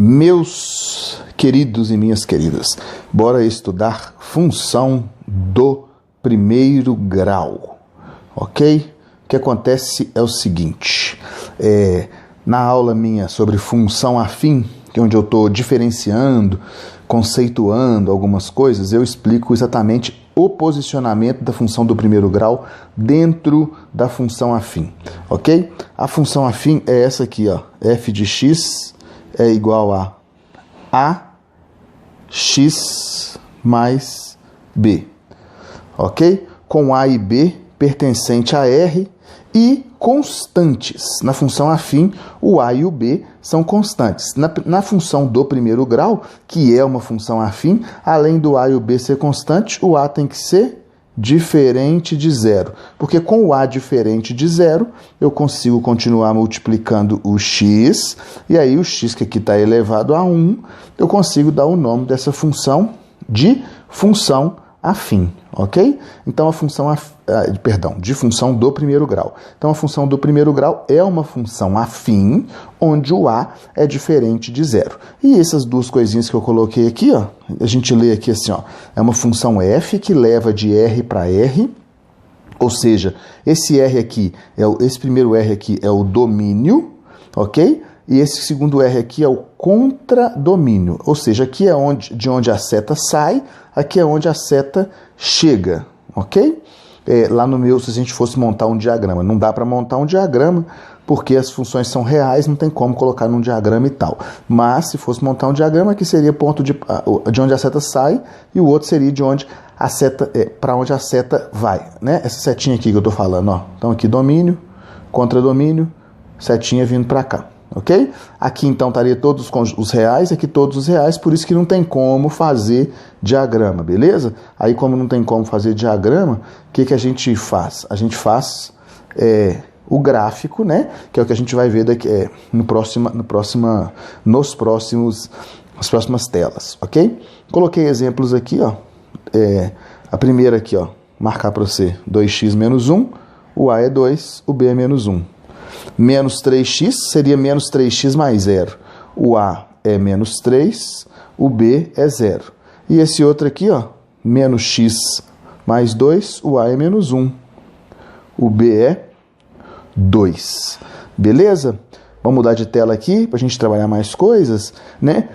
Meus queridos e minhas queridas, bora estudar função do primeiro grau, ok? O que acontece é o seguinte, na aula minha sobre função afim, que é onde eu estou diferenciando, conceituando algumas coisas, eu explico exatamente o posicionamento da função do primeiro grau dentro da função afim, ok? A função afim é essa aqui, ó, f de x é igual a x mais b, ok? Com a e b pertencente a R e constantes. Na função afim, o a e o b são constantes. Na função do primeiro grau, que é uma função afim, além do a e o b ser constante, o a tem que ser diferente de zero. Porque com o a diferente de zero, eu consigo continuar multiplicando o x, e aí o x que aqui está elevado a 1, eu consigo dar o nome dessa função de função afim, ok? Então a função de função do primeiro grau. Então a função do primeiro grau é uma função afim, onde o a é diferente de zero. E essas duas coisinhas que eu coloquei aqui, ó, a gente lê aqui assim, ó, é uma função f que leva de R para R, ou seja, esse R aqui, esse primeiro R aqui é o domínio, ok? E esse segundo R aqui é o contradomínio, ou seja, aqui é de onde a seta sai, aqui é onde a seta chega, ok? Lá no meu, se a gente fosse montar um diagrama, não dá para montar um diagrama, porque as funções são reais, não tem como colocar num diagrama e tal. Mas se fosse montar um diagrama, aqui seria ponto de onde a seta sai, e o outro seria de onde a seta, para onde a seta vai, né? Essa setinha aqui que eu estou falando, ó. Então aqui domínio, contradomínio, setinha vindo para cá. Ok? Aqui então estaria todos os reais, aqui todos os reais, por isso que não tem como fazer diagrama, beleza? Aí como não tem como fazer diagrama, o que a gente faz? A gente faz o gráfico, né? Que é o que a gente vai ver daqui, nas próximas telas, ok? Coloquei exemplos aqui, ó. A primeira aqui, ó, marcar para você 2x menos 1, o a é 2, o b é menos 1. Menos 3x seria menos 3x mais 0. O a é menos 3, o b é 0. E esse outro aqui, ó, menos x mais 2, o a é menos 1. O b é 2. Beleza? Vamos mudar de tela aqui para a gente trabalhar mais coisas, né?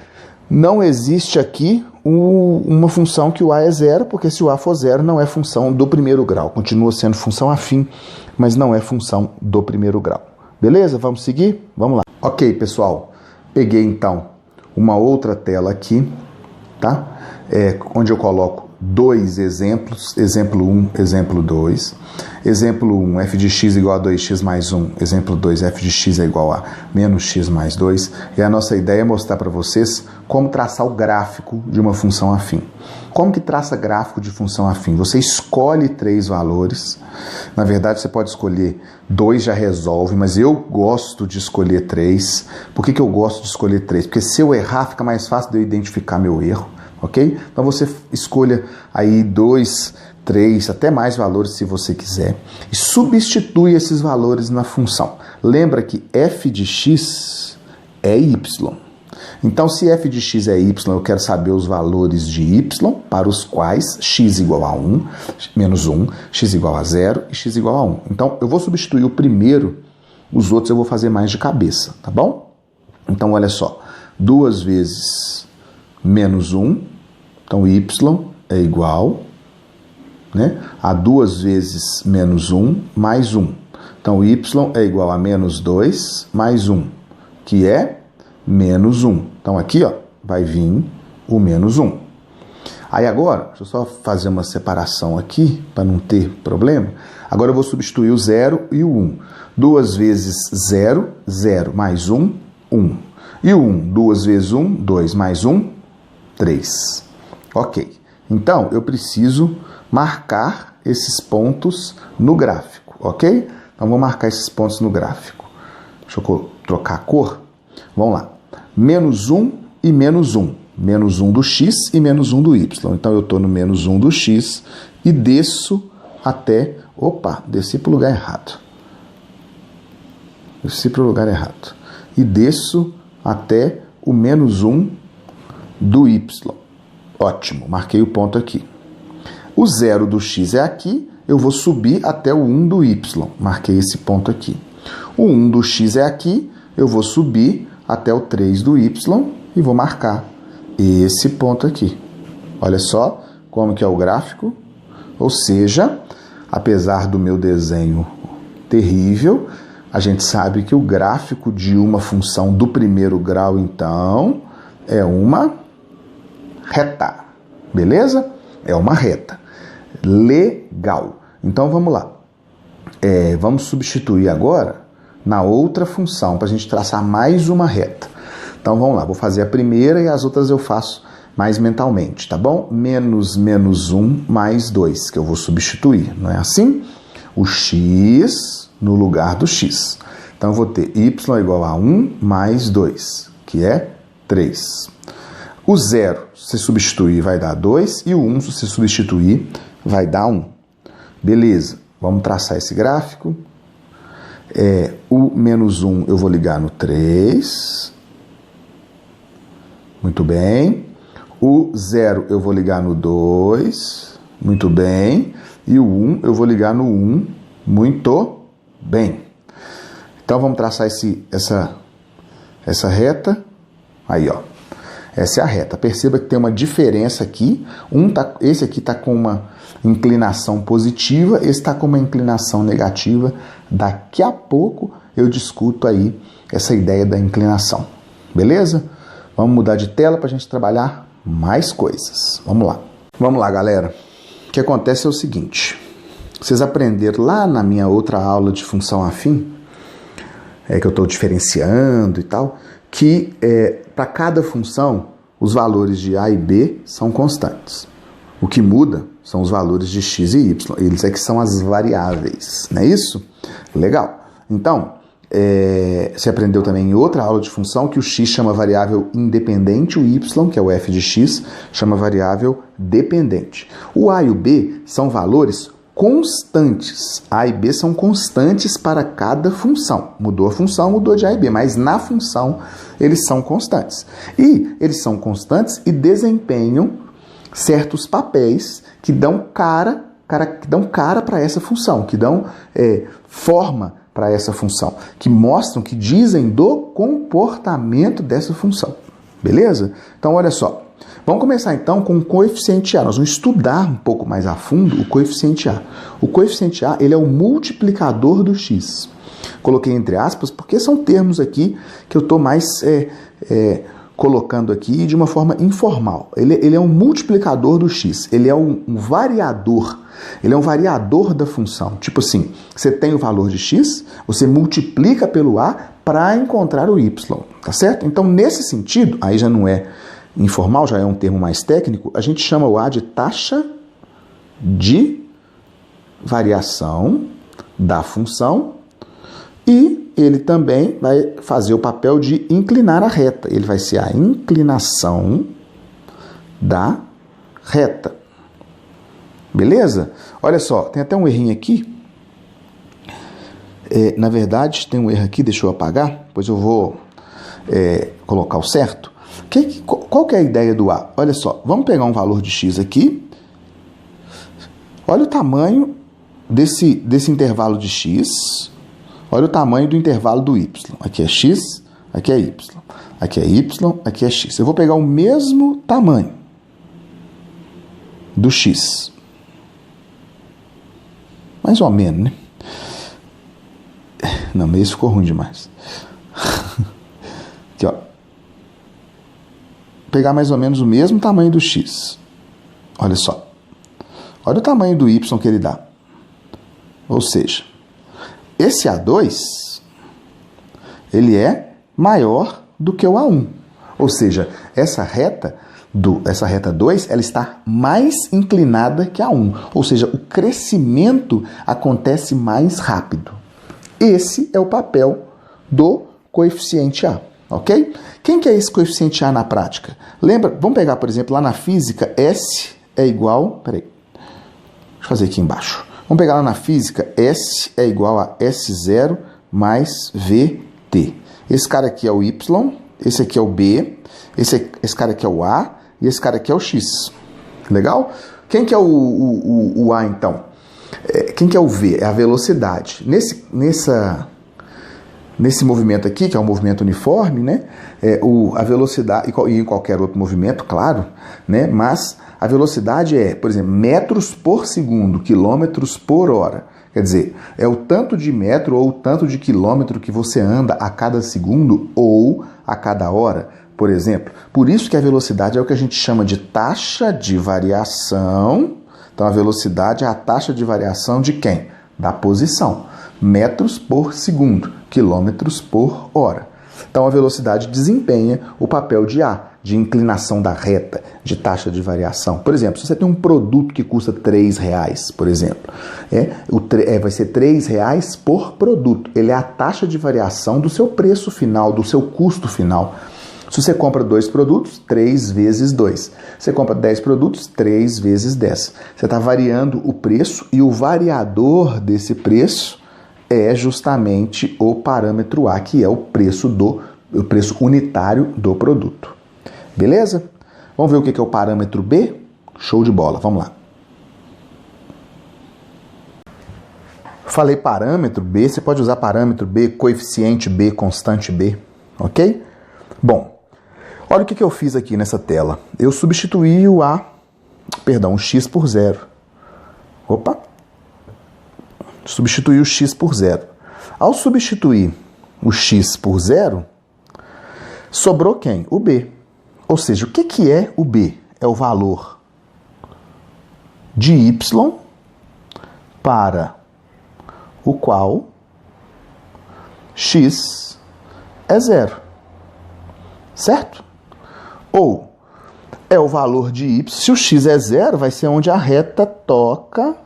Não existe aqui uma função que o a é 0, porque se o a for 0, não é função do primeiro grau. Continua sendo função afim, mas não é função do primeiro grau. Beleza? Vamos seguir? Vamos lá. Ok, pessoal. Peguei, então, uma outra tela aqui, tá? Onde eu coloco dois exemplos. Exemplo 1, exemplo 2. Exemplo 1, f de x igual a 2x mais 1. Exemplo 2, f de x é igual a menos x mais 2. E a nossa ideia é mostrar para vocês como traçar o gráfico de uma função afim. Como que traça gráfico de função afim? Você escolhe 3 valores. Na verdade, você pode escolher 2, já resolve, mas eu gosto de escolher 3. Por que eu gosto de escolher 3? Porque se eu errar, fica mais fácil de eu identificar meu erro, ok? Então você escolha aí 2, 3, até mais valores se você quiser, e substitui esses valores na função. Lembra que f de x é y. Então, se f de x é y, eu quero saber os valores de y, para os quais x igual a 1, menos 1, x igual a 0 e x igual a 1. Então, eu vou substituir o primeiro, os outros eu vou fazer mais de cabeça, tá bom? Então, olha só, 2 vezes menos 1, então y é igual, né, a 2 vezes menos 1 mais 1. Então, y é igual a menos 2 mais 1, que é menos 1. Então, aqui, ó, vai vir o menos 1. Aí agora, deixa eu só fazer uma separação aqui, para não ter problema. Agora eu vou substituir o 0 e o 1. 2 vezes 0, 0, mais 1, 1. E o 1, 2 vezes 1, 2, mais 1, 3. Ok. Então, eu preciso marcar esses pontos no gráfico, ok? Então, vou marcar esses pontos no gráfico. Deixa eu trocar a cor. Vamos lá. Menos 1 e menos 1. Menos 1 do x e menos 1 do y. Então, eu estou no menos 1 do x e desço até... Opa, desci para o lugar errado. Desci para o lugar errado. E desço até o menos 1 do y. Ótimo, marquei o ponto aqui. O 0 do x é aqui, eu vou subir até o 1 do y. Marquei esse ponto aqui. O 1 do x é aqui, eu vou subir até o 3 do y e vou marcar esse ponto aqui. Olha só como que é o gráfico. Ou seja, apesar do meu desenho terrível, a gente sabe que o gráfico de uma função do primeiro grau, então, é uma reta. Beleza? É uma reta. Legal. Então, vamos lá. Vamos substituir agora na outra função, para a gente traçar mais uma reta. Então, vamos lá. Vou fazer a primeira e as outras eu faço mais mentalmente, tá bom? Menos 1 mais 2, que eu vou substituir, não é assim? O x no lugar do x. Então, eu vou ter y igual a 1 mais 2, que é 3. O 0, se você substituir, vai dar 2, e o 1, se você substituir, vai dar 1. Beleza, vamos traçar esse gráfico. O menos 1 eu vou ligar no 3. Muito bem. O 0 eu vou ligar no 2. Muito bem. E o 1 eu vou ligar no 1. Muito bem. Então vamos traçar essa reta. Aí, ó. Essa é a reta. Perceba que tem uma diferença aqui. Esse aqui está com uma inclinação positiva, esse está com uma inclinação negativa. Daqui a pouco eu discuto aí essa ideia da inclinação. Beleza? Vamos mudar de tela para a gente trabalhar mais coisas. Vamos lá. Vamos lá, galera. O que acontece é o seguinte. Vocês aprenderam lá na minha outra aula de função afim, que eu estou diferenciando e tal, que para cada função, os valores de A e B são constantes. O que muda são os valores de x e y. Eles é que são as variáveis, não é isso? Legal. Então, você aprendeu também em outra aula de função que o x chama variável independente, o y, que é o f de x, chama variável dependente. O A e o B são valores constantes. A e B são constantes para cada função. Mudou a função, mudou de A e B, mas na função eles são constantes. E eles são constantes e desempenham certos papéis que dão cara para essa função, que dão forma para essa função, que mostram, que dizem do comportamento dessa função. Beleza? Então, olha só. Vamos começar então com o coeficiente A. Nós vamos estudar um pouco mais a fundo o coeficiente A. O coeficiente A, ele é o multiplicador do x. Coloquei entre aspas porque são termos aqui que eu estou mais colocando aqui de uma forma informal. Ele é um multiplicador do x. Ele é um variador. Ele é um variador da função. Tipo assim, você tem o valor de x, você multiplica pelo A para encontrar o y. Tá certo? Então, nesse sentido, aí já não é informal, já é um termo mais técnico, a gente chama o A de taxa de variação da função e ele também vai fazer o papel de inclinar a reta. Ele vai ser a inclinação da reta. Beleza? Olha só, tem até um errinho aqui. Na verdade, tem um erro aqui, deixa eu apagar, depois eu vou colocar o certo. Qual que é a ideia do A? Olha só, vamos pegar um valor de x aqui. Olha o tamanho desse intervalo de x. Olha o tamanho do intervalo do y. Aqui é x, aqui é y. Aqui é y, aqui é x. Eu vou pegar o mesmo tamanho do x. Mais ou menos, né? Não, mas isso ficou ruim demais. Aqui, ó. Pegar mais ou menos o mesmo tamanho do x. Olha só. Olha o tamanho do y que ele dá. Ou seja, esse A2, ele é maior do que o A1. Ou seja, essa reta 2, ela está mais inclinada que a 1. Ou seja, o crescimento acontece mais rápido. Esse é o papel do coeficiente A. Ok? Quem que é esse coeficiente A na prática? Lembra? Vamos pegar, por exemplo, lá na física, S é igual... Peraí. Deixa eu fazer aqui embaixo. Vamos pegar lá na física, S é igual a S0 mais VT. Esse cara aqui é o Y, esse aqui é o B, esse cara aqui é o A e esse cara aqui é o X. Legal? Quem que é o A, então? Quem que é o V? É a velocidade. Nesse movimento aqui, que é um movimento uniforme, né? A velocidade, e em qualquer outro movimento, claro, né? Mas a velocidade é, por exemplo, metros por segundo, quilômetros por hora. Quer dizer, é o tanto de metro ou o tanto de quilômetro que você anda a cada segundo ou a cada hora, por exemplo. Por isso que a velocidade é o que a gente chama de taxa de variação. Então, a velocidade é a taxa de variação de quem? Da posição. Metros por segundo, quilômetros por hora. Então, a velocidade desempenha o papel de A, de inclinação da reta, de taxa de variação. Por exemplo, se você tem um produto que custa R$3, por exemplo, vai ser R$3 por produto. Ele é a taxa de variação do seu preço final, do seu custo final. Se você compra 2 produtos, 3 vezes 2. Você compra 10 produtos, 3 vezes 10. Você está variando o preço e o variador desse preço é justamente o parâmetro A, que é o preço unitário do produto. Beleza? Vamos ver o que é o parâmetro B? Show de bola, vamos lá. Falei parâmetro B, você pode usar parâmetro B, coeficiente B, constante B, ok? Bom, olha o que eu fiz aqui nessa tela. Eu substituí o X por zero. Opa! Substituí o X por zero. Ao substituir o X por zero, sobrou quem? O B. Ou seja, o que é o B? É o valor de Y para o qual X é zero. Certo? Ou é o valor de Y. Se o X é zero, vai ser onde a reta toca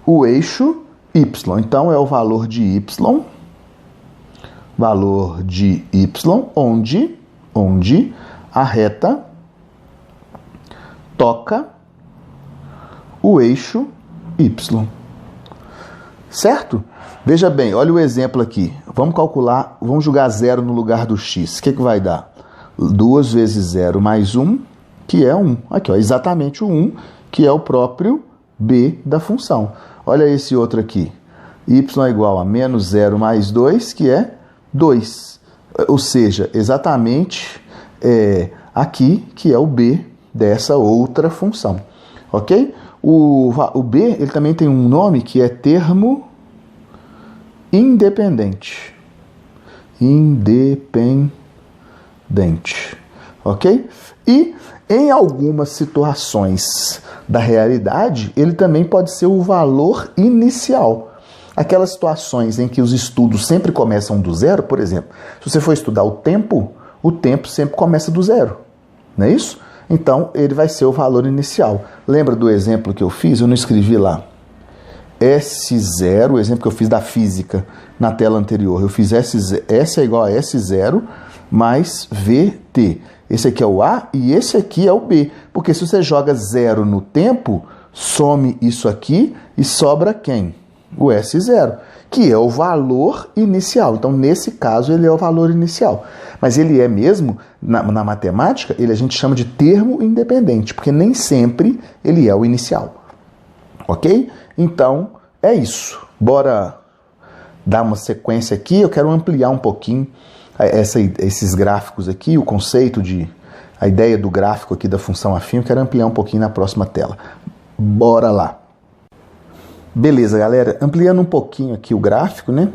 o eixo Y. Então, é o valor de Y, onde a reta toca o eixo Y. Certo? Veja bem, olha o exemplo aqui. Vamos calcular, vamos jogar zero no lugar do X. O que vai dar? 2 vezes 0 mais 1, que é 1. Aqui, ó, exatamente o 1, que é o próprio B da função. Olha esse outro aqui. Y é igual a menos 0 mais 2, que é 2. Ou seja, exatamente aqui, que é o B dessa outra função. Ok? O B ele também tem um nome que é termo independente. Ok? E em algumas situações da realidade, ele também pode ser o valor inicial. Aquelas situações em que os estudos sempre começam do zero, por exemplo, se você for estudar o tempo sempre começa do zero, não é isso? Então, ele vai ser o valor inicial. Lembra do exemplo que eu fiz? Eu não escrevi lá. S0, o exemplo que eu fiz da física na tela anterior. Eu fiz S é igual a S0 mais VT. Esse aqui é o A e esse aqui é o B. Porque se você joga zero no tempo, some isso aqui e sobra quem? O S0, que é o valor inicial. Então, nesse caso, ele é o valor inicial. Mas ele é mesmo, na matemática, a gente chama de termo independente, porque nem sempre ele é o inicial. Ok? Então, é isso. Bora dar uma sequência aqui. Eu quero ampliar um pouquinho esses gráficos aqui, o conceito a ideia do gráfico aqui da função afim, eu quero ampliar um pouquinho na próxima tela. Bora lá. Beleza, galera. Ampliando um pouquinho aqui o gráfico, né?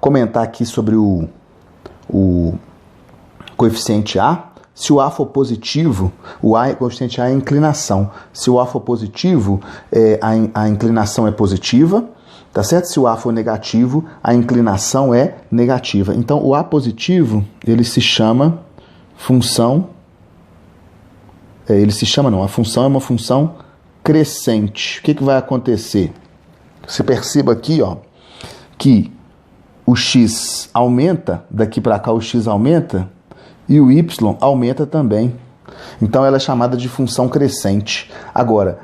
Comentar aqui sobre o coeficiente A. Se o A for positivo, o coeficiente A é a inclinação. Se o A for positivo, a inclinação é positiva, tá certo? Se o A for negativo, a inclinação é negativa. Então, o A positivo, ele se chama função... a função é uma função crescente. O que vai acontecer? Você perceba aqui, ó, que o X aumenta, daqui para cá o X aumenta, e o Y aumenta também. Então, ela é chamada de função crescente. Agora,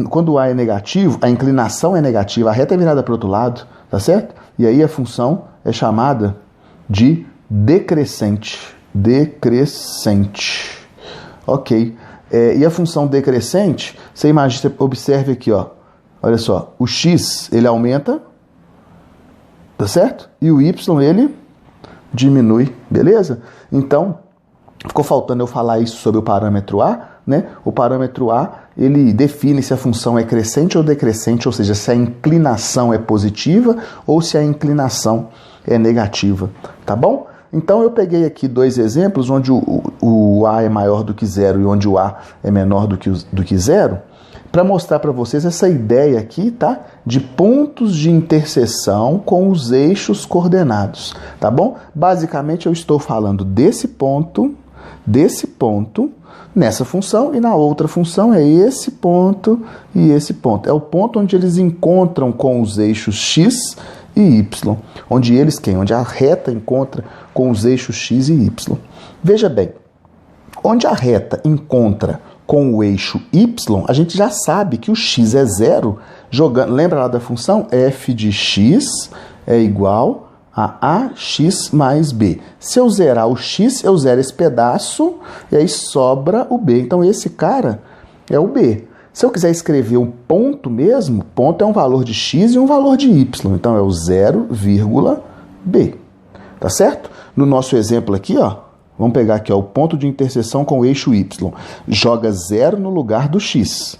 quando o A é negativo, a inclinação é negativa, a reta é virada para o outro lado, tá certo? E aí a função é chamada de decrescente. Decrescente. Ok. E a função decrescente, você imagina, você observe aqui, ó. Olha só, o x, ele aumenta, tá certo? E o y, ele diminui, beleza? Então, ficou faltando eu falar isso sobre o parâmetro A, né? O parâmetro A, ele define se a função é crescente ou decrescente, ou seja, se a inclinação é positiva ou se a inclinação é negativa, tá bom? Então eu peguei aqui dois exemplos onde o A é maior do que zero e onde o A é menor do que zero, para mostrar para vocês essa ideia aqui, tá? De pontos de interseção com os eixos coordenados, tá bom? Basicamente eu estou falando desse ponto nessa função, e na outra função é esse ponto e esse ponto. É o ponto onde eles encontram com os eixos x e y. Onde a reta encontra com os eixos x e y. Veja bem, onde a reta encontra com o eixo y, a gente já sabe que o x é zero, lembra lá da função? F de x é igual a ax mais b. Se eu zerar o x, eu zero esse pedaço e aí sobra o b. Então esse cara é o b. Se eu quiser escrever um ponto mesmo, ponto é um valor de x e um valor de y. Então é o 0,b. Tá certo? No nosso exemplo aqui, ó, vamos pegar aqui, ó, o ponto de interseção com o eixo y. Joga 0 no lugar do x,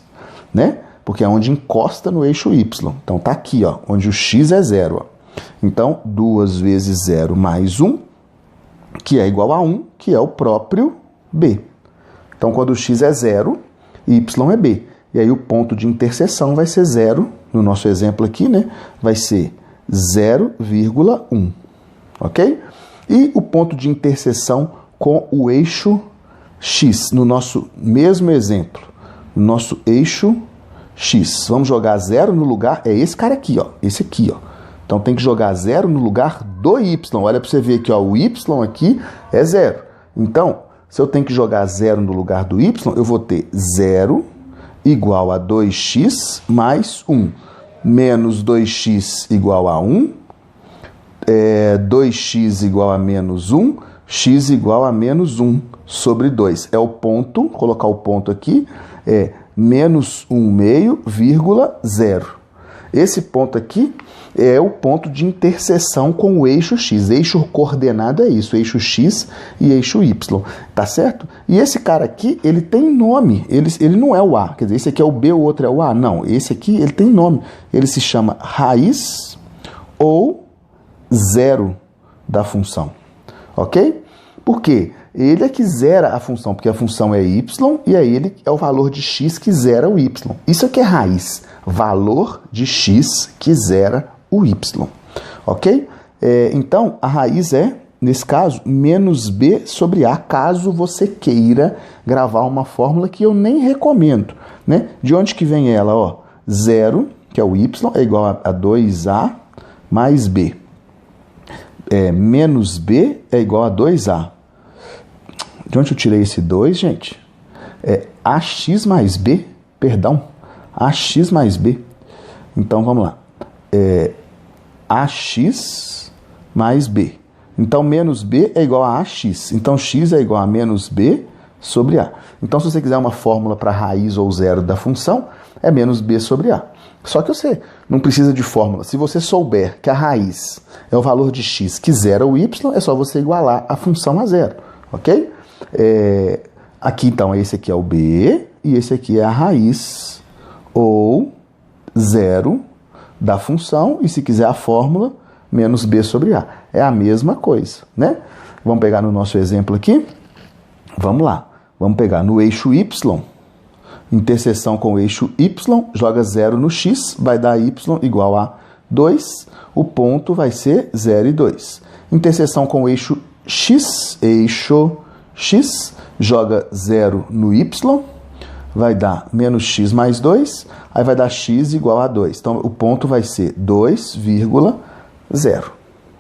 né? Porque é onde encosta no eixo y. Então tá aqui, ó, onde o x é 0, ó. Então, 2 vezes 0 mais 1, que é igual a 1, que é o próprio b. Então, quando o x é 0, y é b. E aí o ponto de interseção vai ser 0, no nosso exemplo aqui, né? Vai ser 0,1, ok? E o ponto de interseção com o eixo x, no nosso mesmo exemplo, no nosso eixo x. Vamos jogar 0 no lugar, é esse cara aqui, ó, esse aqui, ó. Então tem que jogar 0 no lugar do y. Olha para você ver aqui, ó, o y aqui é 0. Então, se eu tenho que jogar 0 no lugar do y, eu vou ter 0 igual a 2x mais 1. Menos 2x igual a 1. 2x igual a menos 1. X igual a menos 1 sobre 2. É o ponto, vou colocar o ponto aqui, é menos 1 meio, vírgula 0. Esse ponto aqui é o ponto de interseção com o eixo x. Eixo coordenado é isso, eixo x e eixo y, tá certo? E esse cara aqui, ele tem nome, ele não é o A, quer dizer, esse aqui é o B, o outro é o A, não, esse aqui, ele tem nome, ele se chama raiz ou zero da função, ok? Por quê? Ele é que zera a função, porque a função é y e aí ele é o valor de x que zera o y. Isso aqui é raiz, valor de x que zera o y, ok? Então, a raiz é, nesse caso, menos b sobre a, caso você queira gravar uma fórmula que eu nem recomendo, né? De onde que vem ela? Ó, 0, que é o y, é igual a 2a mais b. Menos b é igual a 2a. De onde eu tirei esse 2, gente? Ax mais b, perdão, ax mais b. Então, vamos lá. Ax mais b. Então, menos b é igual a ax. Então, x é igual a menos b sobre a. Então, se você quiser uma fórmula para raiz ou zero da função, é menos b sobre a. Só que você não precisa de fórmula. Se você souber que a raiz é o valor de x que zera o y, é só você igualar a função a zero, ok? Aqui, então, esse aqui é o b e esse aqui é a raiz ou zero da função, e se quiser a fórmula, menos b sobre a. É a mesma coisa, né? Vamos pegar no nosso exemplo aqui? Vamos lá. Vamos pegar no eixo y, interseção com o eixo y, joga 0 no x, vai dar y igual a 2, o ponto vai ser 0 e 2. Interseção com o eixo x, joga 0 no y, vai dar menos x mais 2, aí vai dar x igual a 2. Então, o ponto vai ser 2,0,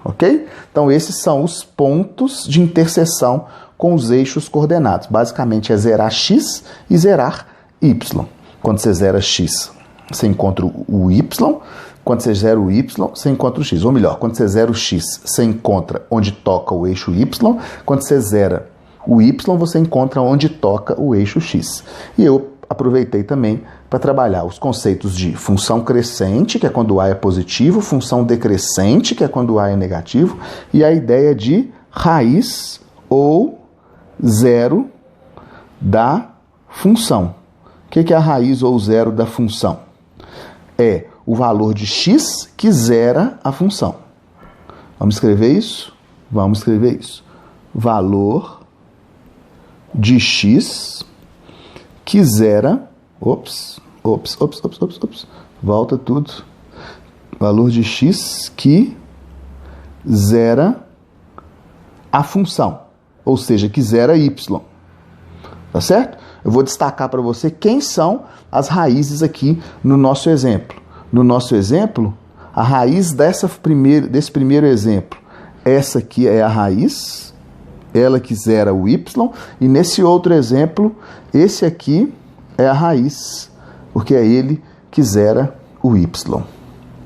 ok? Então, esses são os pontos de interseção com os eixos coordenados. Basicamente, é zerar x e zerar y. Quando você zera x, você encontra o y, Quando você zera o y, você encontra o x. Ou melhor, quando você zera o x, você encontra onde toca o eixo y. Quando você zera o y, você encontra onde toca o eixo x. E eu aproveitei também para trabalhar os conceitos de função crescente, que é quando A é positivo, função decrescente, que é quando A é negativo, e a ideia de raiz ou zero da função. O que é a raiz ou zero da função? É o valor de x que zera a função. Vamos escrever isso? Vamos escrever isso. Valor de x que zera... Ops. Volta tudo. Valor de x que zera a função. Ou seja, que zera y. Tá certo? Eu vou destacar para você quem são as raízes aqui no nosso exemplo. No nosso exemplo, a raiz desse primeiro exemplo, essa aqui é a raiz, ela que zera o y, e nesse outro exemplo, esse aqui é a raiz, porque é ele que zera o y.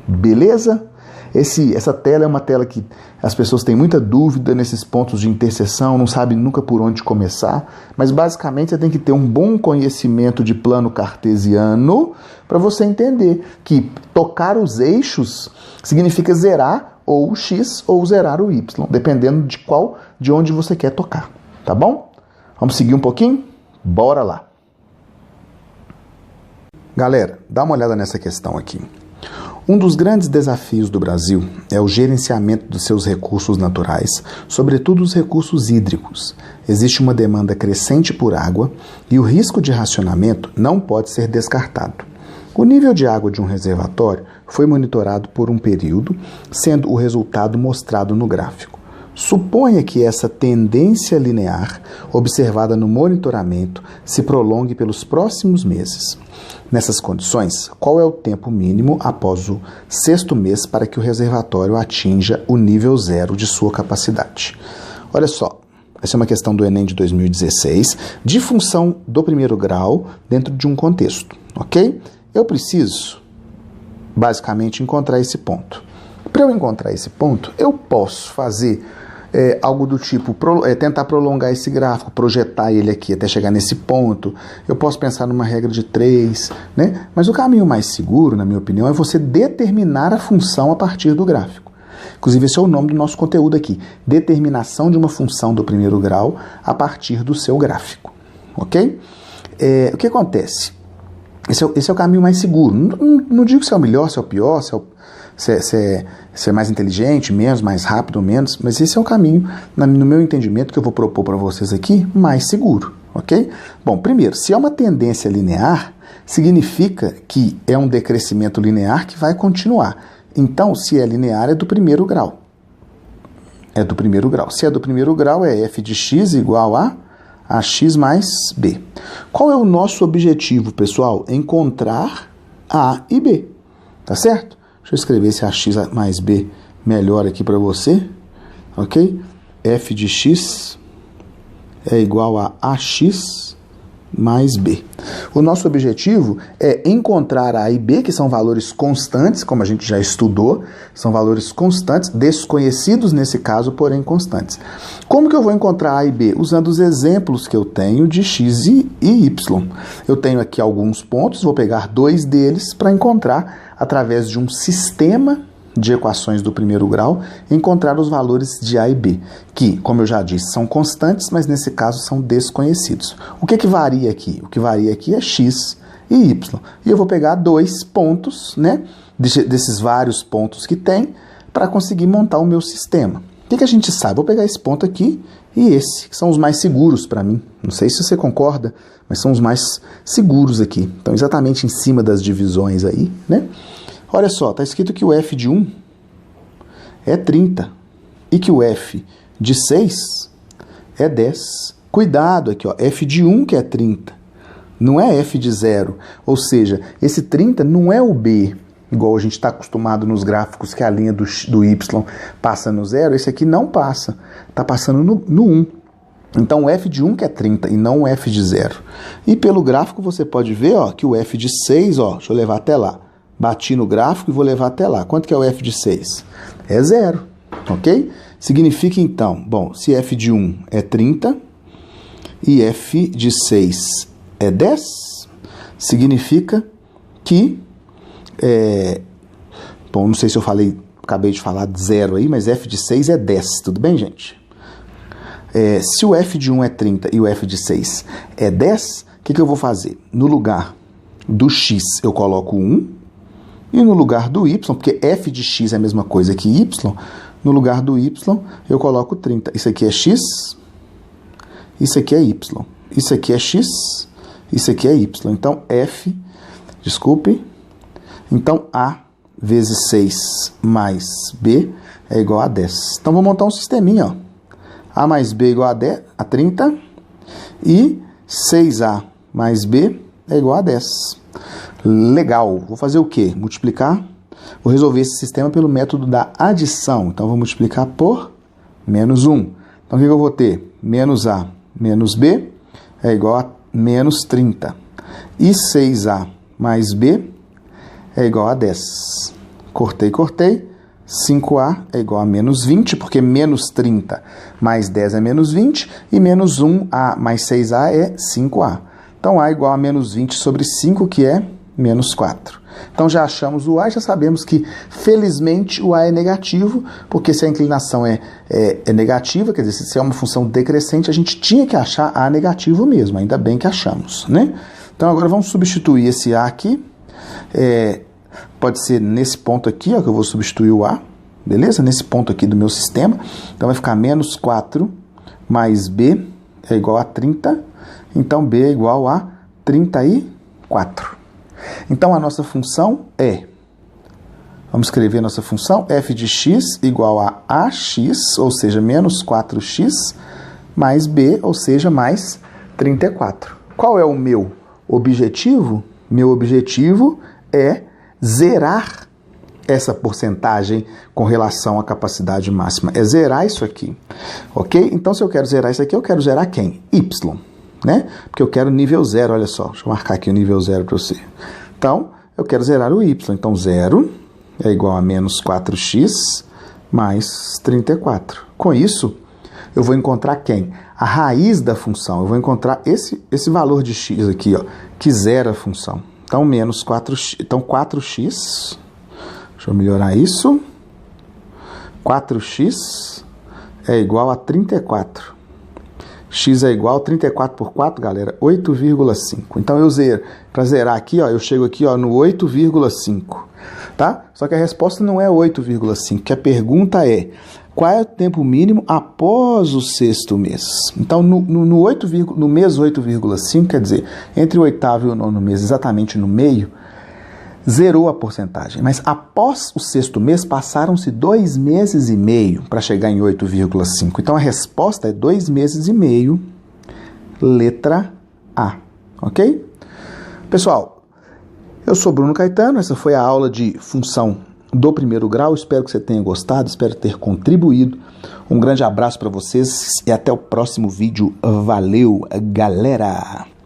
Beleza? Essa tela é uma tela que as pessoas têm muita dúvida nesses pontos de interseção, não sabem nunca por onde começar, mas basicamente você tem que ter um bom conhecimento de plano cartesiano para você entender que tocar os eixos significa zerar ou o x ou zerar o y, dependendo de onde você quer tocar, tá bom? Vamos seguir um pouquinho? Bora lá! Galera, dá uma olhada nessa questão aqui. Um dos grandes desafios do Brasil é o gerenciamento dos seus recursos naturais, sobretudo os recursos hídricos. Existe uma demanda crescente por água e o risco de racionamento não pode ser descartado. O nível de água de um reservatório foi monitorado por um período, sendo o resultado mostrado no gráfico. Suponha que essa tendência linear, observada no monitoramento, se prolongue pelos próximos meses. Nessas condições, qual é o tempo mínimo após o 6º mês para que o reservatório atinja o nível zero de sua capacidade? Olha só, essa é uma questão do Enem de 2016, de função do primeiro grau dentro de um contexto, ok? Eu preciso, basicamente, encontrar esse ponto. Para eu encontrar esse ponto, eu posso fazer algo do tipo, tentar prolongar esse gráfico, projetar ele aqui até chegar nesse ponto. Eu posso pensar numa regra de 3, né? Mas o caminho mais seguro, na minha opinião, é você determinar a função a partir do gráfico. Inclusive, esse é o nome do nosso conteúdo aqui. Determinação de uma função do primeiro grau a partir do seu gráfico. Ok? O que acontece? Esse é o caminho mais seguro. Não digo se é o melhor, se é o pior, se é mais inteligente, menos, mais rápido, menos, mas esse é o caminho, no meu entendimento, que eu vou propor para vocês aqui, mais seguro, ok? Bom, primeiro, se é uma tendência linear, significa que é um decrescimento linear que vai continuar. Então, se é linear, é do primeiro grau. É do primeiro grau. Se é do primeiro grau, é f de x igual a x mais b. Qual é o nosso objetivo, pessoal? Encontrar A e B, tá certo? Deixa eu escrever esse AX mais B melhor aqui para você, ok? F de x é igual a AX mais B. O nosso objetivo é encontrar A e B, que são valores constantes, como a gente já estudou, são valores constantes, desconhecidos nesse caso, porém constantes. Como que eu vou encontrar A e B? Usando os exemplos que eu tenho de x e y. Eu tenho aqui alguns pontos, vou pegar 2 deles para encontrar, através de um sistema de equações do primeiro grau, encontrar os valores de A e B, que, como eu já disse, são constantes, mas nesse caso são desconhecidos. O que varia aqui? O que varia aqui é x e y. E eu vou pegar 2 pontos, né, desses vários pontos que tem, para conseguir montar o meu sistema. O que a gente sabe? Vou pegar esse ponto aqui e esse, que são os mais seguros para mim. Não sei se você concorda, mas são os mais seguros aqui. Então, exatamente em cima das divisões aí, né? Olha só, está escrito que o f de 1 é 30 e que o f de 6 é 10. Cuidado aqui, ó, f de 1 que é 30, não é f de 0. Ou seja, esse 30 não é o b, igual a gente está acostumado nos gráficos que a linha do y passa no 0, esse aqui não passa, está passando no 1. Então o f de 1 que é 30 e não o f de 0. E pelo gráfico você pode ver, ó, que o f de 6, ó, deixa eu levar até lá, bati no gráfico e vou levar até lá. Quanto que é o f de 6? É 0, ok? Significa então, bom, se f de 1 é 30 e f de 6 é 10, significa que, bom, não sei se eu acabei de falar de 0 aí, mas f de 6 é 10, tudo bem, gente? Se o f de 1 é 30 e o f de 6 é 10, o que eu vou fazer? No lugar do x eu coloco 1, e no lugar do y, porque f de x é a mesma coisa que y, no lugar do y eu coloco 30. Isso aqui é x, isso aqui é y. Isso aqui é x, isso aqui é y. Então, então A vezes 6 mais B é igual a 10. Então, vou montar um sisteminha, ó. A mais B é igual a 30 e 6A mais B é igual a 10. Legal. Vou fazer o quê? Multiplicar. Vou resolver esse sistema pelo método da adição. Então, vou multiplicar por menos 1. Então, o que eu vou ter? Menos A menos B é igual a menos 30. E 6A mais B é igual a 10. Cortei. 5A é igual a menos 20, porque menos 30 mais 10 é menos 20, e menos 1A mais 6A é 5A. Então, A é igual a menos 20 sobre 5, que é menos 4. Então, já achamos o A, já sabemos que, felizmente, o A é negativo, porque se a inclinação é negativa, quer dizer, se é uma função decrescente, a gente tinha que achar A negativo mesmo, ainda bem que achamos, né? Então, agora vamos substituir esse A aqui, pode ser nesse ponto aqui, ó, que eu vou substituir o A, beleza? Nesse ponto aqui do meu sistema, então vai ficar menos 4 mais B é igual a 30, então B é igual a 34. Então, a nossa função vamos escrever a nossa função, f de x igual a ax, ou seja, menos 4x, mais b, ou seja, mais 34. Qual é o meu objetivo? Meu objetivo é zerar essa porcentagem com relação à capacidade máxima. É zerar isso aqui, ok? Então, se eu quero zerar isso aqui, eu quero zerar quem? Y. Né? Porque eu quero nível 0, olha só, deixa eu marcar aqui o nível 0 para você. Então, eu quero zerar o y, então 0 é igual a menos 4x mais 34. Com isso, eu vou encontrar quem? A raiz da função, eu vou encontrar esse valor de x aqui, ó, que zera a função. Então, menos 4x, então 4x, deixa eu melhorar isso, 4x é igual a 34. X é igual a 34 por 4, galera, 8,5. Então, para zerar aqui, ó, eu chego aqui, ó, no 8,5, tá? Só que a resposta não é 8,5, que a pergunta é, qual é o tempo mínimo após o sexto mês? Então, no mês 8,5, quer dizer, entre o oitavo e o nono mês, exatamente no meio, zerou a porcentagem. Mas após o sexto mês, passaram-se 2 meses e meio para chegar em 8,5. Então, a resposta é 2 meses e meio, letra A. Ok? Pessoal, eu sou Bruno Caetano, essa foi a aula de função do primeiro grau. Espero que você tenha gostado, espero ter contribuído. Um grande abraço para vocês e até o próximo vídeo. Valeu, galera!